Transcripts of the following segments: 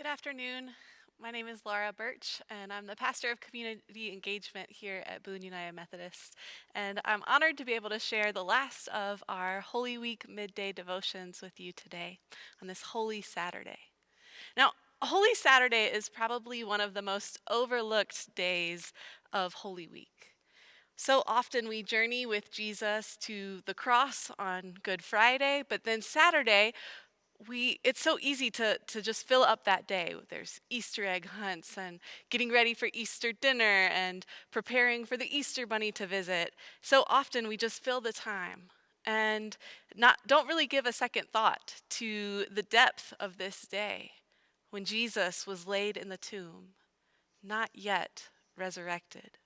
afternoon. My name is Laura Birch, and I'm the pastor of community engagement here at Boone United Methodist. And I'm honored to be able to share the last of our Holy Week midday devotions with you today on this Holy Saturday. Now, Holy Saturday is probably one of the most overlooked days of Holy Week. So often we journey with Jesus to the cross on Good Friday, but then Saturday it's so easy to just fill up that day. There's Easter egg hunts and getting ready for Easter dinner and preparing for the Easter bunny to visit. So often we just fill the time and don't really give a second thought to the depth of this day when Jesus was laid in the tomb, not yet resurrected.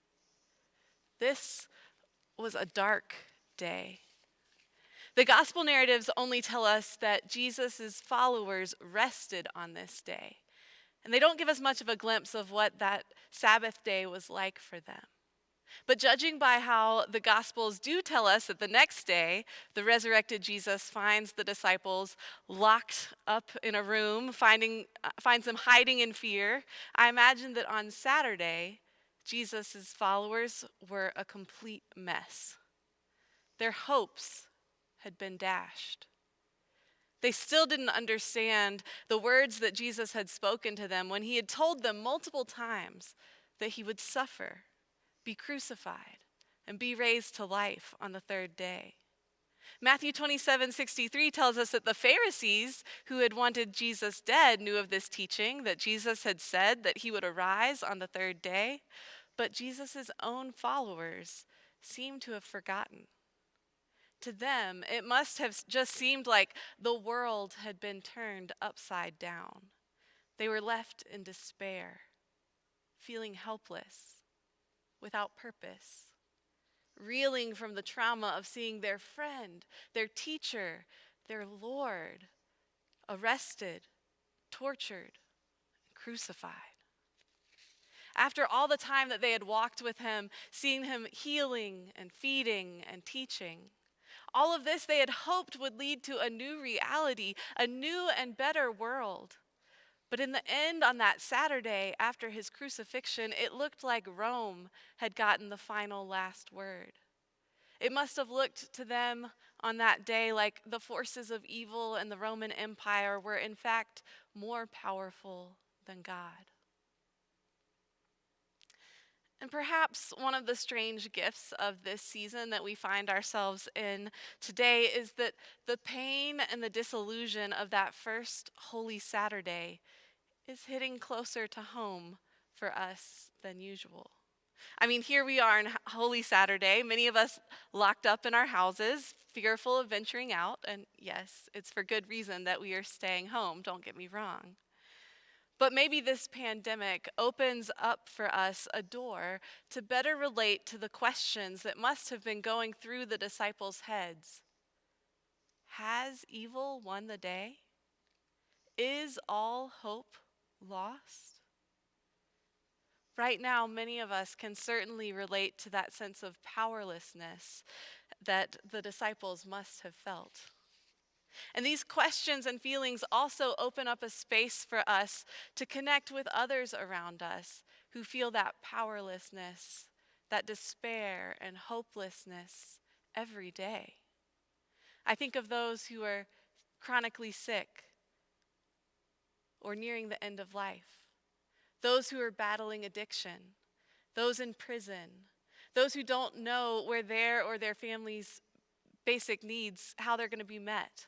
This was a dark day. The gospel narratives only tell us that Jesus' followers rested on this day, and they don't give us much of a glimpse of what that Sabbath day was like for them. But judging by how the Gospels do tell us that the next day, the resurrected Jesus finds the disciples locked up in a room, finds them hiding in fear, I imagine that on Saturday, Jesus' followers were a complete mess. Their hopes had been dashed. They still didn't understand the words that Jesus had spoken to them when he had told them multiple times that he would suffer, be crucified, and be raised to life on the third day. Matthew 27:63 tells us that the Pharisees who had wanted Jesus dead knew of this teaching, that Jesus had said that he would arise on the third day, but Jesus' own followers seemed to have forgotten. To them, it must have just seemed like the world had been turned upside down. They were left in despair, feeling helpless, without purpose, reeling from the trauma of seeing their friend, their teacher, their Lord arrested, tortured, crucified. After all the time that they had walked with him, seeing him healing and feeding and teaching, all of this they had hoped would lead to a new reality, a new and better world. But in the end, on that Saturday after his crucifixion, it looked like Rome had gotten the final last word. It must have looked to them on that day like the forces of evil and the Roman Empire were in fact more powerful than God. And perhaps one of the strange gifts of this season that we find ourselves in today is that the pain and the disillusion of that first Holy Saturday is hitting closer to home for us than usual. I mean, here we are on Holy Saturday, many of us locked up in our houses, fearful of venturing out. And yes, it's for good reason that we are staying home, don't get me wrong. But maybe this pandemic opens up for us a door to better relate to the questions that must have been going through the disciples' heads. Has evil won the day? Is all hope lost? Right now, many of us can certainly relate to that sense of powerlessness that the disciples must have felt. And these questions and feelings also open up a space for us to connect with others around us who feel that powerlessness, that despair and hopelessness every day. I think of those who are chronically sick or nearing the end of life, those who are battling addiction, those in prison, those who don't know where their or their family's basic needs, how they're going to be met.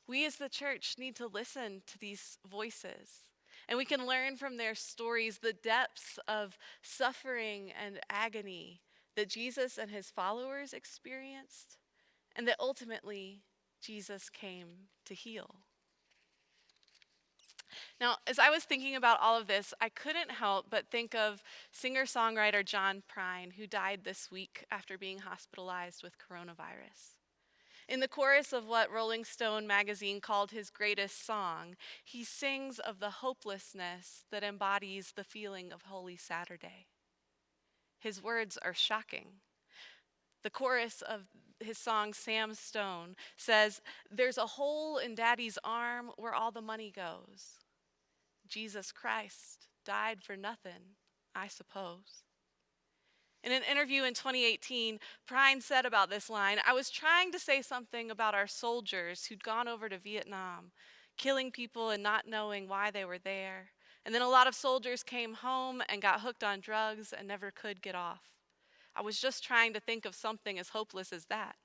We as the church need to listen to these voices, and we can learn from their stories the depths of suffering and agony that Jesus and his followers experienced, and that ultimately Jesus came to heal. Now, as I was thinking about all of this, I couldn't help but think of singer-songwriter John Prine, who died this week after being hospitalized with coronavirus. In the chorus of what Rolling Stone magazine called his greatest song, he sings of the hopelessness that embodies the feeling of Holy Saturday. His words are shocking. The chorus of his song, Sam Stone, says, "There's a hole in Daddy's arm where all the money goes. Jesus Christ died for nothing, I suppose. In an interview in 2018, Prine said about this line, "I was trying to say something about our soldiers who'd gone over to Vietnam, killing people and not knowing why they were there. And then a lot of soldiers came home and got hooked on drugs and never could get off. I was just trying to think of something as hopeless as that.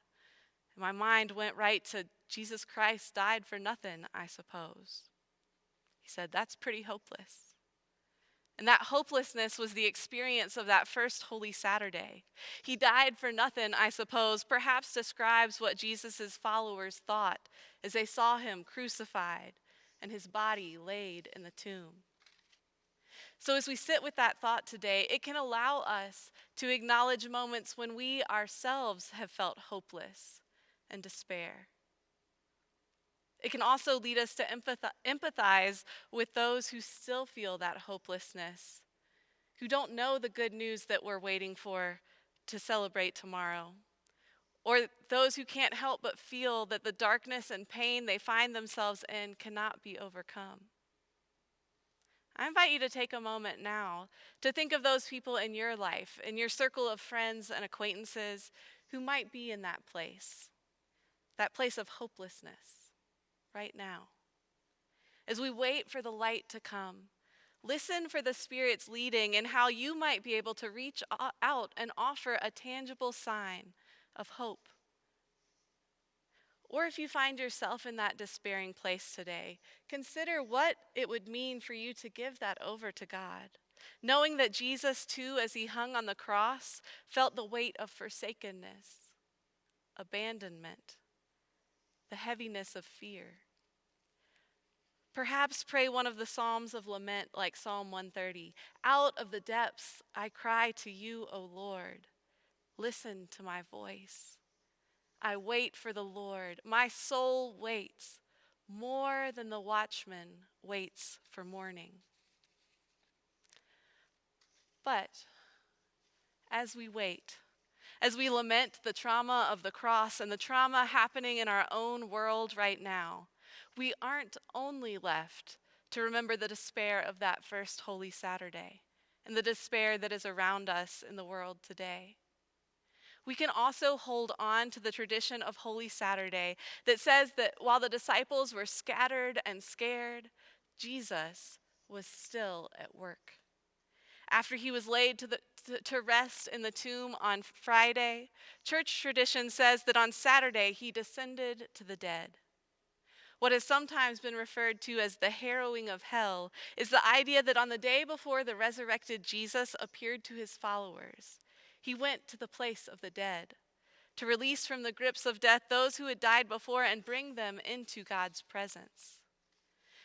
And my mind went right to Jesus Christ died for nothing, I suppose." He said, "That's pretty hopeless." And that hopelessness was the experience of that first Holy Saturday. He died for nothing, I suppose, perhaps describes what Jesus' followers thought as they saw him crucified and his body laid in the tomb. So as we sit with that thought today, it can allow us to acknowledge moments when we ourselves have felt hopeless and despair. It can also lead us to empathize with those who still feel that hopelessness, who don't know the good news that we're waiting for to celebrate tomorrow, or those who can't help but feel that the darkness and pain they find themselves in cannot be overcome. I invite you to take a moment now to think of those people in your life, in your circle of friends and acquaintances who might be in that place of hopelessness right now. As we wait for the light to come, listen for the Spirit's leading and how you might be able to reach out and offer a tangible sign of hope. Or if you find yourself in that despairing place today, consider what it would mean for you to give that over to God, knowing that Jesus, too, as he hung on the cross, felt the weight of forsakenness, abandonment, the heaviness of fear. Perhaps pray one of the Psalms of lament like Psalm 130. "Out of the depths I cry to you, O Lord. Listen to my voice. I wait for the Lord. My soul waits more than the watchman waits for morning." But as we wait, as we lament the trauma of the cross and the trauma happening in our own world right now, we aren't only left to remember the despair of that first Holy Saturday and the despair that is around us in the world today. We can also hold on to the tradition of Holy Saturday that says that while the disciples were scattered and scared, Jesus was still at work. After he was laid to rest in the tomb on Friday, church tradition says that on Saturday he descended to the dead. What has sometimes been referred to as the Harrowing of Hell is the idea that on the day before the resurrected Jesus appeared to his followers, he went to the place of the dead to release from the grips of death those who had died before and bring them into God's presence.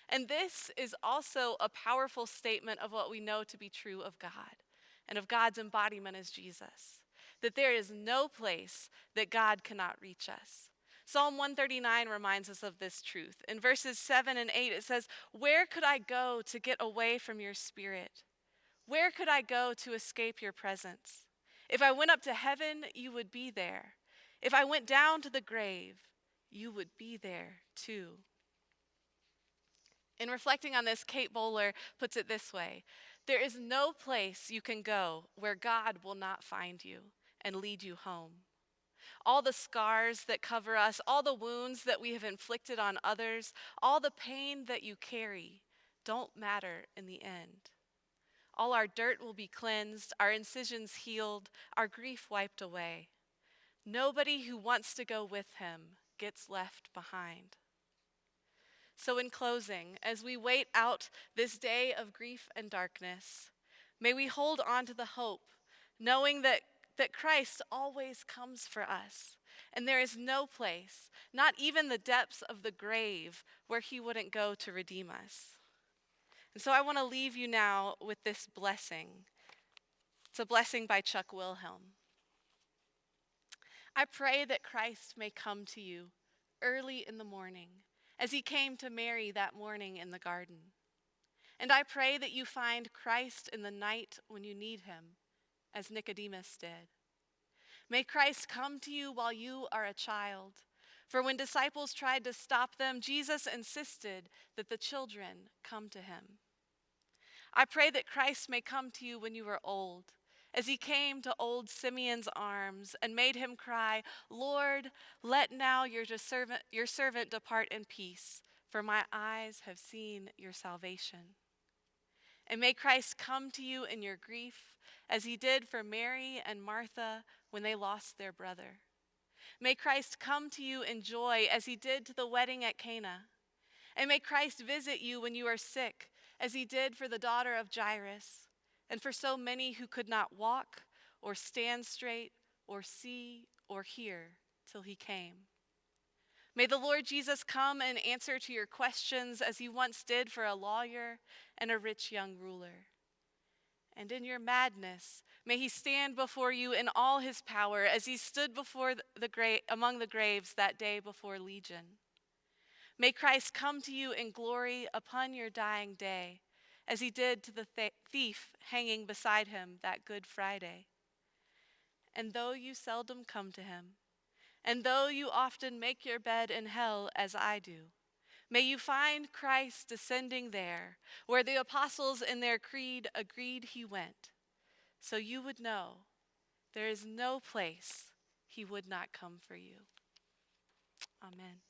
And this is also a powerful statement of what we know to be true of God and of God's embodiment as Jesus, that there is no place that God cannot reach us. Psalm 139 reminds us of this truth. In verses 7 and 8, it says, "Where could I go to get away from your spirit? Where could I go to escape your presence? If I went up to heaven, you would be there. If I went down to the grave, you would be there too." In reflecting on this, Kate Bowler puts it this way: "There is no place you can go where God will not find you and lead you home. All the scars that cover us, all the wounds that we have inflicted on others, all the pain that you carry don't matter in the end. All our dirt will be cleansed, our incisions healed, our grief wiped away. Nobody who wants to go with him gets left behind." So in closing, as we wait out this day of grief and darkness, may we hold on to the hope, knowing that Christ always comes for us. And there is no place, not even the depths of the grave, where he wouldn't go to redeem us. And so I want to leave you now with this blessing. It's a blessing by Chuck Wilhelm. "I pray that Christ may come to you early in the morning, as he came to Mary that morning in the garden. And I pray that you find Christ in the night when you need him, as Nicodemus did. May Christ come to you while you are a child, for when disciples tried to stop them, Jesus insisted that the children come to him. I pray that Christ may come to you when you are old, as he came to old Simeon's arms and made him cry, Lord, let now your servant depart in peace, for my eyes have seen your salvation. And may Christ come to you in your grief, as he did for Mary and Martha when they lost their brother. May Christ come to you in joy, as he did to the wedding at Cana. And may Christ visit you when you are sick, as he did for the daughter of Jairus, and for so many who could not walk or stand straight or see or hear till he came. May the Lord Jesus come and answer to your questions as he once did for a lawyer and a rich young ruler. And in your madness, may he stand before you in all his power as he stood before among the graves that day before Legion. May Christ come to you in glory upon your dying day, as he did to the thief hanging beside him that Good Friday. And though you seldom come to him, and though you often make your bed in hell as I do, may you find Christ descending there, where the apostles in their creed agreed he went, so you would know there is no place he would not come for you. Amen.